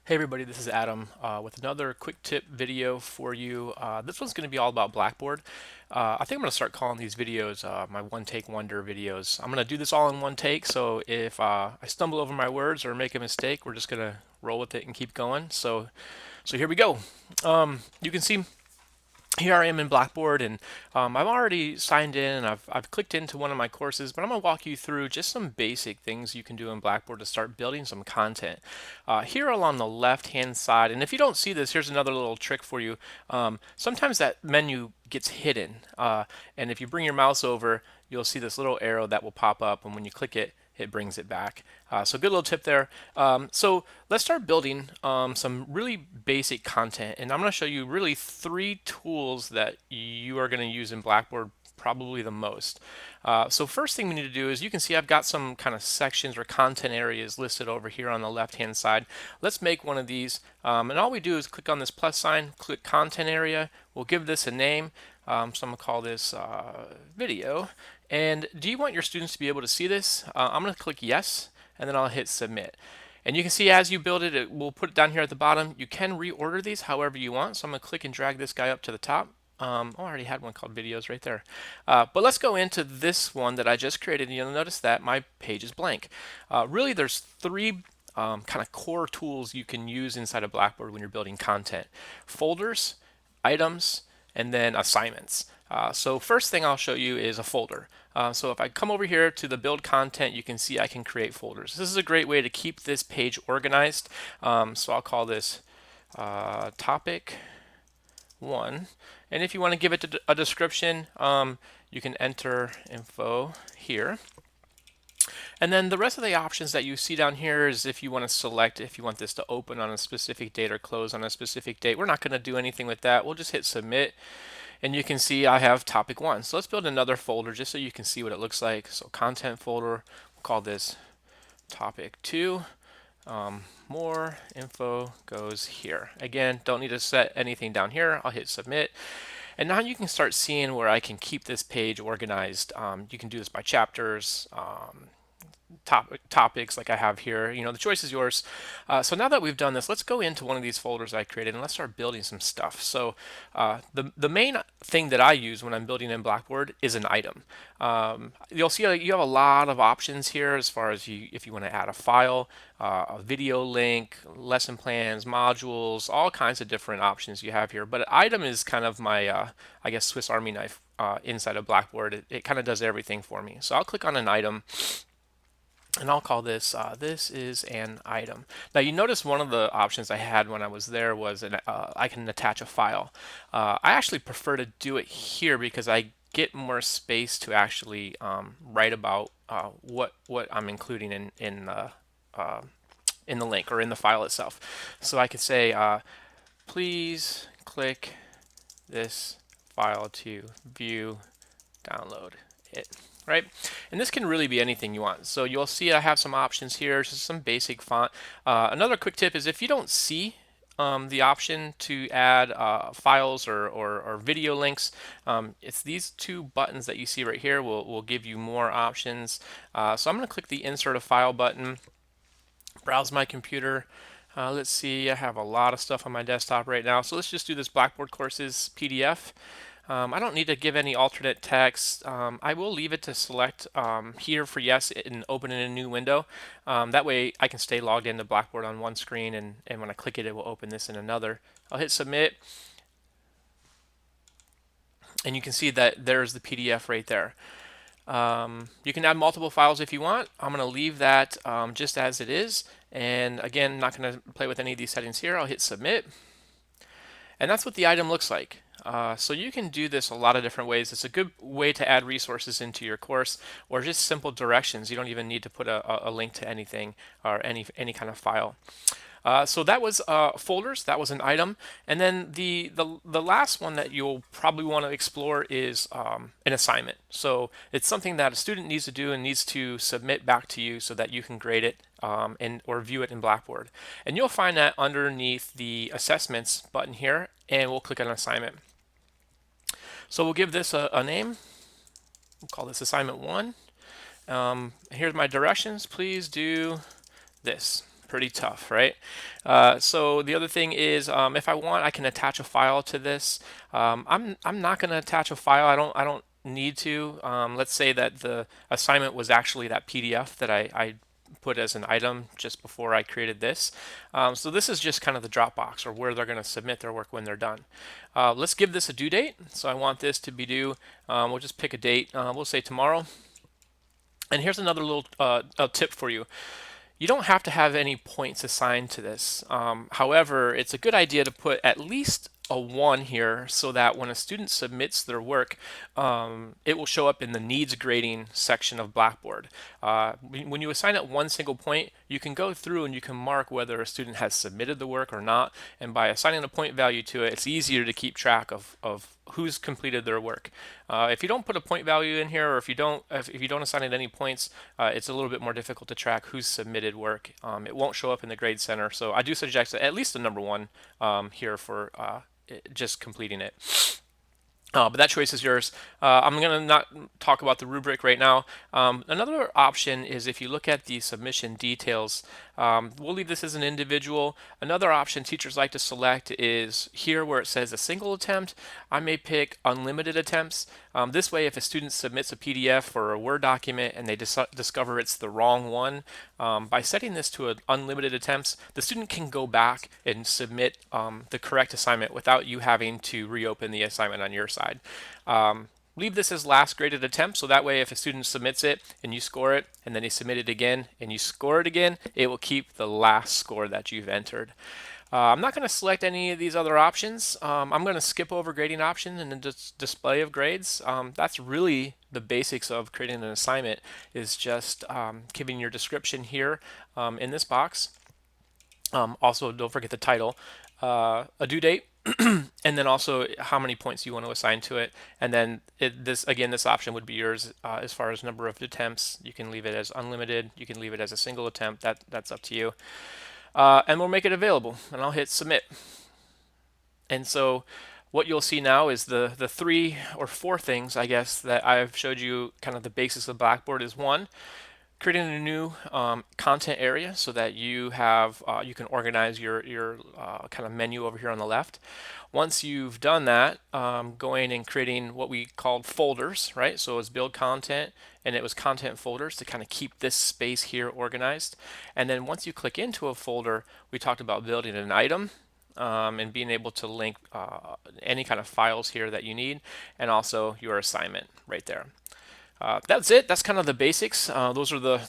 Hey everybody, this is Adam with another quick tip video for you. This one's going to be all about Blackboard. I think I'm going to start calling these videos my one take wonder videos. I'm going to do this all in one take, so if I stumble over my words or make a mistake, we're just going to roll with it and keep going. So here we go. You can see here I am in Blackboard, and I've already signed in and I've clicked into one of my courses, but I'm going to walk you through just some basic things you can do in Blackboard to start building some content. Here along the left hand side, and if you don't see this, here's another little trick for you. Sometimes that menu gets hidden, and if you bring your mouse over, you'll see this little arrow that will pop up, and when you click it, it brings it back. So good little tip there. So let's start building some really basic content, and I'm going to show you really three tools that you are going to use in Blackboard probably the most. So first thing we need to do is, you can see I've got some kind of sections or content areas listed over here on the left hand side. Let's make one of these, and all we do is click on this plus sign, click content area. We'll give this a name. So I'm going to call this video. And do you want your students to be able to see this? I'm going to click yes, and then I'll hit submit. And you can see as you build it, we'll put it down here at the bottom. You can reorder these however you want. So I'm going to click and drag this guy up to the top. I already had one called videos right there. But let's go into this one that I just created. And you'll notice that my page is blank. Really, there's three kind of core tools you can use inside of Blackboard when you're building content: folders, items, and then assignments. So first thing I'll show you is a folder. So if I come over here to the build content, you can see I can create folders. This is a great way to keep this page organized. So I'll call this topic 1. And if you want to give it a description, you can enter info here. And then the rest of the options that you see down here is if you want to select if you want this to open on a specific date or close on a specific date. We're not going to do anything with that. We'll just hit submit. And you can see I have topic 1. So let's build another folder just so you can see what it looks like. So content folder, we'll call this topic 2. More info goes here. Again, don't need to set anything down here. I'll hit submit. And now you can start seeing where I can keep this page organized. You can do this by chapters, topics like I have here. The choice is yours. So now that we've done this, let's go into one of these folders I created and let's start building some stuff. So the main thing that I use when I'm building in Blackboard is an item. You'll see you have a lot of options here as far as if you want to add a file, a video link, lesson plans, modules, all kinds of different options you have here. But item is kind of my, I guess, Swiss Army knife inside of Blackboard. It kind of does everything for me. So I'll click on an item. And I'll call this, this is an item. Now you notice one of the options I had when I was there was I can attach a file. I actually prefer to do it here because I get more space to actually write about what I'm including in the link or in the file itself. So I could say, please click this file to view, download it. Right? And this can really be anything you want. So you'll see I have some options here, just some basic font. Another quick tip is if you don't see the option to add files or video links, it's these two buttons that you see right here will give you more options. So I'm going to click the insert a file button, browse my computer. Let's see, I have a lot of stuff on my desktop right now. So let's just do this Blackboard Courses PDF. I don't need to give any alternate text. I will leave it to select here for yes and open in a new window. That way I can stay logged into Blackboard on one screen, and when I click it, it will open this in another. I'll hit submit. And you can see that there's the PDF right there. You can add multiple files if you want. I'm going to leave that just as it is. And again, not going to play with any of these settings here. I'll hit submit. And that's what the item looks like. So you can do this a lot of different ways. It's a good way to add resources into your course, or just simple directions. You don't even need to put a link to anything or any kind of file. So that was folders. That was an item. And then the last one that you'll probably want to explore is an assignment. So it's something that a student needs to do and needs to submit back to you so that you can grade it or view it in Blackboard. And you'll find that underneath the assessments button here, and we'll click on assignment. So we'll give this a name. We'll call this assignment 1. Here's my directions. Please do this. Pretty tough, right? So the other thing is, if I want, I can attach a file to this. I'm not going to attach a file. I don't need to. Let's say that the assignment was actually that PDF that I put as an item just before I created this. So this is just kind of the Dropbox, or where they're going to submit their work when they're done. Let's give this a due date. So I want this to be due. We'll just pick a date. We'll say tomorrow. And here's another little a tip for you. You don't have to have any points assigned to this. However, it's a good idea to put at least a 1 here so that when a student submits their work, it will show up in the needs grading section of Blackboard. When you assign it 1 single point, you can go through and you can mark whether a student has submitted the work or not. And by assigning a point value to it, it's easier to keep track of who's completed their work. If you don't put a point value in here, or if you don't assign it any points, it's a little bit more difficult to track who's submitted work. It won't show up in the grade center, so I do suggest at least a number 1 here for just completing it. But that choice is yours. I'm going to not talk about the rubric right now. Another option is if you look at the submission details, we'll leave this as an individual. Another option teachers like to select is here where it says a single attempt. I may pick unlimited attempts. This way, if a student submits a PDF or a Word document and they discover it's the wrong one, by setting this to unlimited attempts, the student can go back and submit the correct assignment without you having to reopen the assignment on your side. Leave this as last graded attempt, so that way if a student submits it and you score it and then they submit it again and you score it again, it will keep the last score that you've entered. I'm not going to select any of these other options. I'm going to skip over grading option and the display of grades. That's really the basics of creating an assignment, is just giving your description here in this box. Also, don't forget the title, a due date, and then also how many points you want to assign to it. And then this option would be yours as far as number of attempts. You can leave it as unlimited. You can leave it as a single attempt. That's up to you. And we'll make it available, and I'll hit submit. And so what you'll see now is the 3 or 4 things, I guess, that I've showed you, kind of the basics of Blackboard. Is 1, creating a new content area so that you have you can organize your kind of menu over here on the left. Once you've done that, going and creating what we called folders, right? So it was build content, and it was content folders to kind of keep this space here organized. And then once you click into a folder, we talked about building an item, and being able to link any kind of files here that you need, and also your assignment right there. That's it. That's kind of the basics. Those are the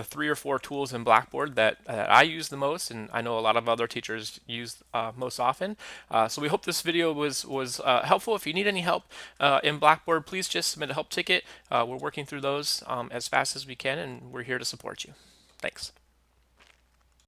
3 or 4 tools in Blackboard that I use the most, and I know a lot of other teachers use most often. So we hope this video was helpful. If you need any help in Blackboard, please just submit a help ticket. We're working through those as fast as we can, and we're here to support you. Thanks.